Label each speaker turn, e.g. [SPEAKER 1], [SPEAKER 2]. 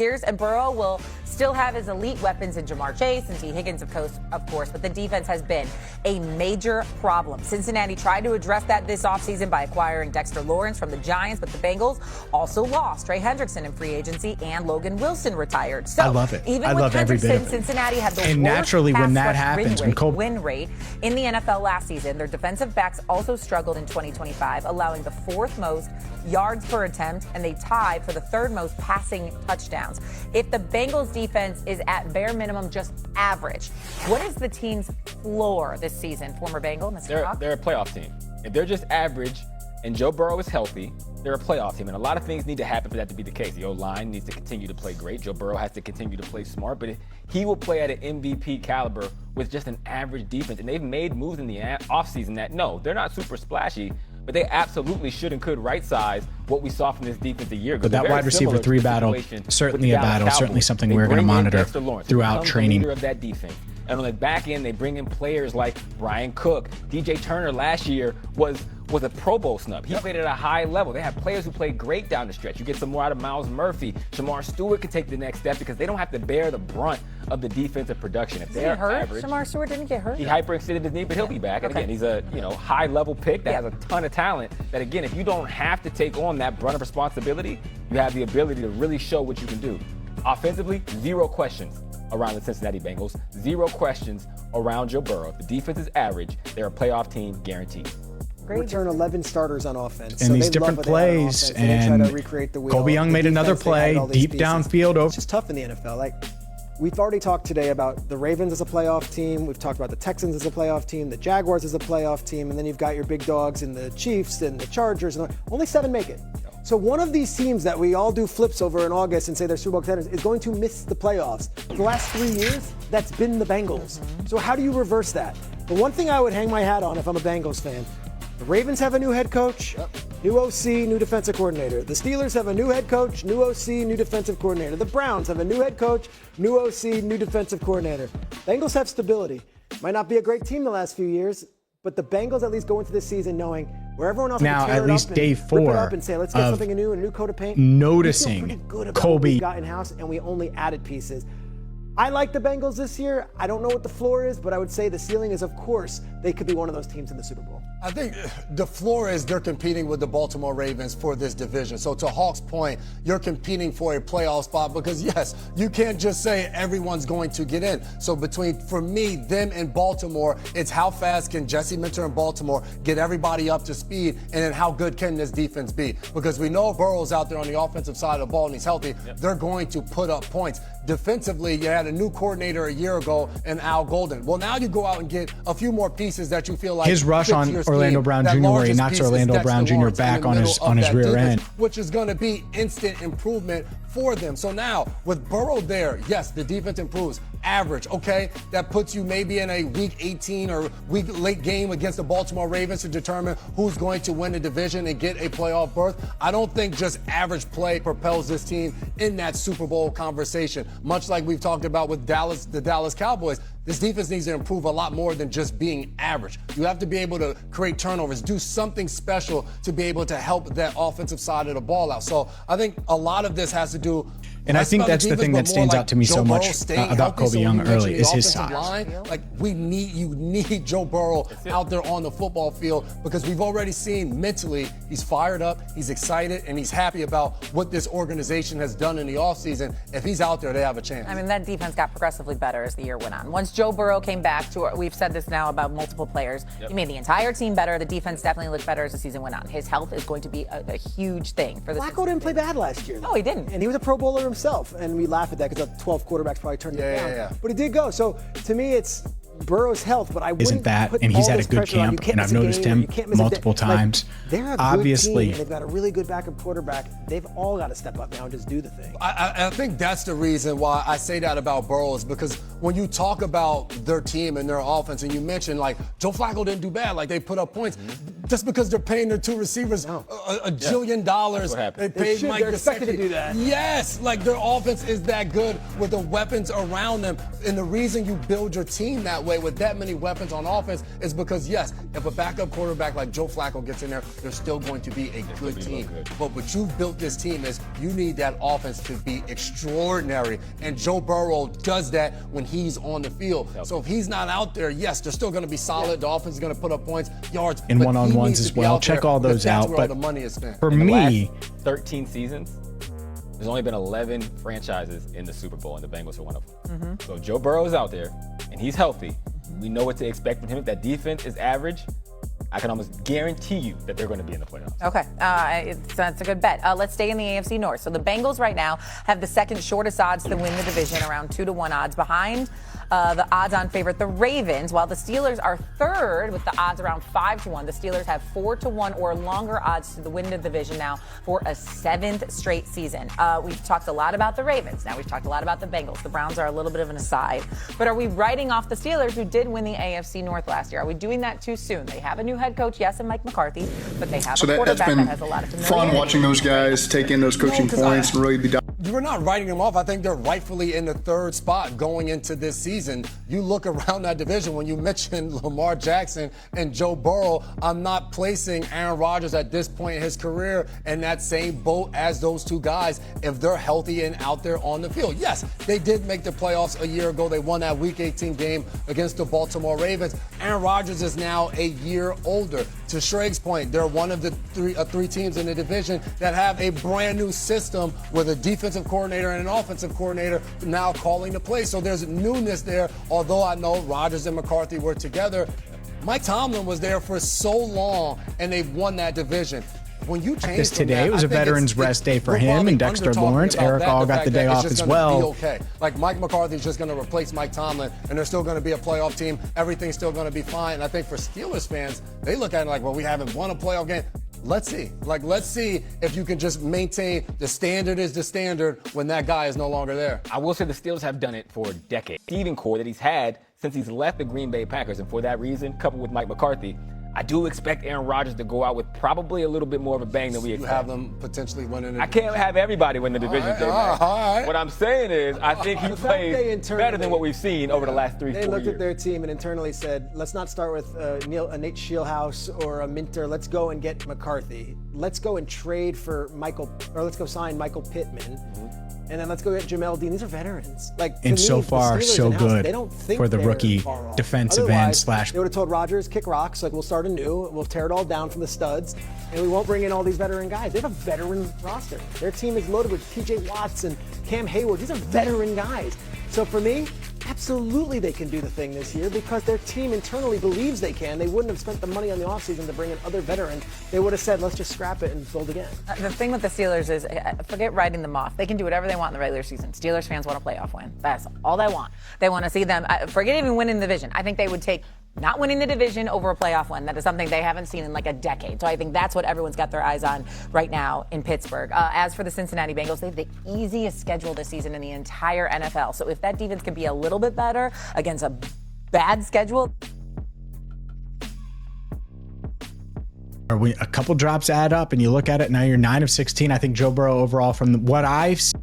[SPEAKER 1] years, and Burrow will still have his elite weapons in Jamar Chase and T. Higgins, of course, but the defense has been a major problem. Cincinnati tried to address that this offseason by acquiring Dexter Lawrence from the Giants, but the Bengals also lost Trey Hendrickson in free agency and Logan Wilson retired. So
[SPEAKER 2] I love it.
[SPEAKER 1] Even
[SPEAKER 2] I
[SPEAKER 1] with
[SPEAKER 2] love every bit of
[SPEAKER 1] Hendrickson,
[SPEAKER 2] it.
[SPEAKER 1] Cincinnati had the
[SPEAKER 2] And
[SPEAKER 1] worst
[SPEAKER 2] naturally, when that happens,
[SPEAKER 1] win rate in the NFL last season. Their defensive backs also struggled in 2025, allowing the fourth most yards per attempt, and they tied for the third most passing touchdowns. If the Bengals defense is at bare minimum just average, what is the team's floor this season? Former Bengal, Mr. Hawk?
[SPEAKER 3] They're a playoff team. If they're just average and Joe Burrow is healthy, they're a playoff team. And a lot of things need to happen for that to be the case. The O-line needs to continue to play great. Joe Burrow has to continue to play smart. But he will play at an MVP caliber with just an average defense. And they've made moves in the offseason that, no, they're not super splashy, but they absolutely should and could right-size what we saw from this defense a year ago.
[SPEAKER 2] But that wide receiver 3 battle, certainly a battle, certainly something we're going to monitor throughout training.
[SPEAKER 3] Of that defense. And on the back end, they bring in players like Brian Cook. DJ Turner last year was a Pro Bowl snub. He played at a high level. They have players who play great down the stretch. You get some more out of Miles Murphy. Shamar Stewart could take the next step because they don't have to bear the brunt of the defensive production. If they're average,
[SPEAKER 1] Shamar Stewart didn't get hurt.
[SPEAKER 3] He hyperextended his knee, but he'll be back. And again, he's a high-level pick that has a ton of talent. That again, if you don't have to take on that brunt of responsibility, you have the ability to really show what you can do. Offensively, 0 questions around the Cincinnati Bengals. 0 questions around Joe Burrow. If the defense is average, they're a playoff team guaranteed.
[SPEAKER 4] Return 11 starters on offense.
[SPEAKER 2] And
[SPEAKER 4] so
[SPEAKER 2] these different plays, and Colby Young made another play deep downfield.
[SPEAKER 4] It's just tough in the NFL. Like, we've already talked today about the Ravens as a playoff team. We've talked about the Texans as a playoff team, the Jaguars as a playoff team, and then you've got your big dogs in the Chiefs and the Chargers. And only 7 make it. So one of these teams that we all do flips over in August and say they're Super Bowl contenders is going to miss the playoffs. For the last 3 years, that's been the Bengals. So how do you reverse that? The one thing I would hang my hat on if I'm a Bengals fan, the Ravens have a new head coach, new OC, new defensive coordinator. The Steelers have a new head coach, new OC, new defensive coordinator. The Browns have a new head coach, new OC, new defensive coordinator. Bengals have stability. Might not be a great team the last few years, but the Bengals at least go into this season knowing where everyone else
[SPEAKER 2] now at least day 4
[SPEAKER 4] and say, let's get something new, a new coat of paint.
[SPEAKER 2] Noticing
[SPEAKER 4] Colby got in house, and we only added pieces. I like the Bengals this year. I don't know what the floor is, but I would say the ceiling is, of course, they could be one of those teams in the Super Bowl.
[SPEAKER 5] I think the floor is they're competing with the Baltimore Ravens for this division. So to Hawk's point, you're competing for a playoff spot because, yes, you can't just say everyone's going to get in. So for me, them and Baltimore, it's how fast can Jesse Minter and Baltimore get everybody up to speed, and then how good can this defense be? Because we know Burrow's out there on the offensive side of the ball and he's healthy. They're going to put up points. Defensively, you had a new coordinator a year ago in Al Golden. Well, now you go out and get a few more pieces that you feel like
[SPEAKER 2] his rush on Orlando Brown Jr. where he knocks Orlando Brown Jr. back on his rear end,
[SPEAKER 5] which is going to be instant improvement for them. So now with Burrow there, yes, the defense improves. Average, okay? That puts you maybe in a week 18 or week late game against the Baltimore Ravens to determine who's going to win the division and get a playoff berth. I don't think just average play propels this team in that Super Bowl conversation. Much like we've talked about with the Dallas Cowboys, this defense needs to improve a lot more than just being average. You have to be able to create turnovers, do something special to be able to help that offensive side of the ball out. So I think a lot lot has to do.
[SPEAKER 2] And I think that's the thing that stands out to me so much about Colby Young early is his size.
[SPEAKER 5] Like you need Joe Burrow out there on the football field because we've already seen mentally he's fired up, he's excited, and he's happy about what this organization has done in the offseason. If he's out there, they have a chance.
[SPEAKER 1] I mean, that defense got progressively better as the year went on. Once Joe Burrow came back we've said this now about multiple players, he made the entire team better. The defense definitely looked better as the season went on. His health is going to be a huge thing for the
[SPEAKER 4] Flacco didn't play bad last year.
[SPEAKER 1] No, he didn't.
[SPEAKER 4] And he was a Pro Bowler himself, and we laugh at that because the 12 quarterbacks probably turned him down. But he did go. So to me, it's Burrow's health, but I wouldn't
[SPEAKER 2] isn't that,
[SPEAKER 4] put
[SPEAKER 2] and he's
[SPEAKER 4] all
[SPEAKER 2] had a
[SPEAKER 4] this
[SPEAKER 2] good
[SPEAKER 4] pressure on.
[SPEAKER 2] camp, and I've noticed him multiple times.
[SPEAKER 4] Like, they're a
[SPEAKER 2] Obviously,
[SPEAKER 4] good team, and they've got a really good backup quarterback. They've all got to step up now and just do the thing.
[SPEAKER 5] I think that's the reason why I say that about Burrow is because when you talk about their team and their offense, and you mentioned like Joe Flacco didn't do bad, like they put up points. just because they're paying their two receivers a jillion dollars. They paid Mike
[SPEAKER 4] They're expected to do that.
[SPEAKER 5] Yes, like their offense is that good with the weapons around them. And the reason you build your team that way with that many weapons on offense is because, yes, if a backup quarterback like Joe Flacco gets in there, they're still going to be a good team. But what you've built this team is you need that offense to be extraordinary. And Joe Burrow does that when he's on the field. So if he's not out there, yes, they're still going to be solid. The offense is going to put up points, yards,
[SPEAKER 2] and one-on-ones as well. Check all those out.
[SPEAKER 5] But the money is spent.
[SPEAKER 2] For
[SPEAKER 3] in the
[SPEAKER 2] me,
[SPEAKER 3] last 13 seasons, there's only been 11 franchises in the Super Bowl, and the Bengals are one of them. So Joe Burrow is out there, and he's healthy. We know what to expect from him. If that defense is average, I can almost guarantee you that they're going to be in the playoffs.
[SPEAKER 1] Okay, that's a good bet. Let's stay in the AFC North. So the Bengals right now have the second shortest odds to win the division, around 2-1 odds behind the odds-on favorite, the Ravens, while the Steelers are third with the odds around 5-1. The Steelers have 4-1 or longer odds to win the division now for a 7th straight season. We've talked a lot about the Ravens. Now we've talked a lot about the Bengals. The Browns are a little bit of an aside. But are we writing off the Steelers, who did win the AFC North last year? Are we doing that too soon? They have a new head coach, yes, and Mike McCarthy, but they have a quarterback that has a lot of familiarity.
[SPEAKER 6] Fun watching those guys take in those coaching points and really be done.
[SPEAKER 5] You're not writing them off. I think they're rightfully in the third spot going into this season. You look around that division, when you mention Lamar Jackson and Joe Burrow, I'm not placing Aaron Rodgers at this point in his career in that same boat as those two guys if they're healthy and out there on the field. Yes, they did make the playoffs a year ago. They won that Week 18 game against the Baltimore Ravens. Aaron Rodgers is now a year older. To Schraig's point, they're one of the three teams in the division that have a brand new system with a defensive coordinator and an offensive coordinator now calling the play. So there's newness there, although I know Rodgers and McCarthy were together. Mike Tomlin was there for so long, and they've won that division. When you change
[SPEAKER 2] this today, it was a veterans rest day for him and Dexter Lawrence. Eric all got the day off as well.
[SPEAKER 5] Okay. Like Mike McCarthy's just going to replace Mike Tomlin, and they're still going to be a playoff team. Everything's still going to be fine. And I think for Steelers fans, they look at it like, well, we haven't won a playoff game. Let's see. Let's see if you can just maintain the standard is the standard when that guy is no longer there.
[SPEAKER 3] I will say the Steelers have done it for a decade. Receiving core that he's had since he's left the Green Bay Packers, and for that reason, coupled with Mike McCarthy, I do expect Aaron Rodgers to go out with probably a little bit more of a bang than we expect.
[SPEAKER 5] You have them potentially winning.
[SPEAKER 3] I can't have everybody win the division.
[SPEAKER 5] All right.
[SPEAKER 3] What I'm saying is, I think he plays better than what we've seen over the last 3-4 years.
[SPEAKER 4] They looked at their team and internally said, let's not start with a Nate Scheelhaus or a Minter. Let's go and get McCarthy. Let's go and trade for let's go sign Michael Pittman. And then let's go get Jamel Dean. These are veterans.
[SPEAKER 2] And so far, so good for the rookie defensive end slash.
[SPEAKER 4] They would have told Rodgers, kick rocks, like we'll start anew, we'll tear it all down from the studs, and we won't bring in all these veteran guys. They have a veteran roster. Their team is loaded with T.J. Watts and Cam Hayward. These are veteran guys. So for me, absolutely they can do the thing this year because their team internally believes they can. They wouldn't have spent the money on the offseason to bring in other veterans. They would have said, let's just scrap it and build again.
[SPEAKER 1] The thing with the Steelers is, forget writing them off. They can do whatever they want in the regular season. Steelers fans want a playoff win. That's all they want. They want to see them, forget even winning the division. I think they would take not winning the division over a playoff win. That is something they haven't seen in like a decade. So I think that's what everyone's got their eyes on right now in Pittsburgh. As for the Cincinnati Bengals, they have the easiest schedule this season in the entire NFL. So if that defense can be a little bit better against a bad schedule.
[SPEAKER 2] A couple drops add up and you look at it, now you're 9 of 16. I think Joe Burrow overall, from what I've seen,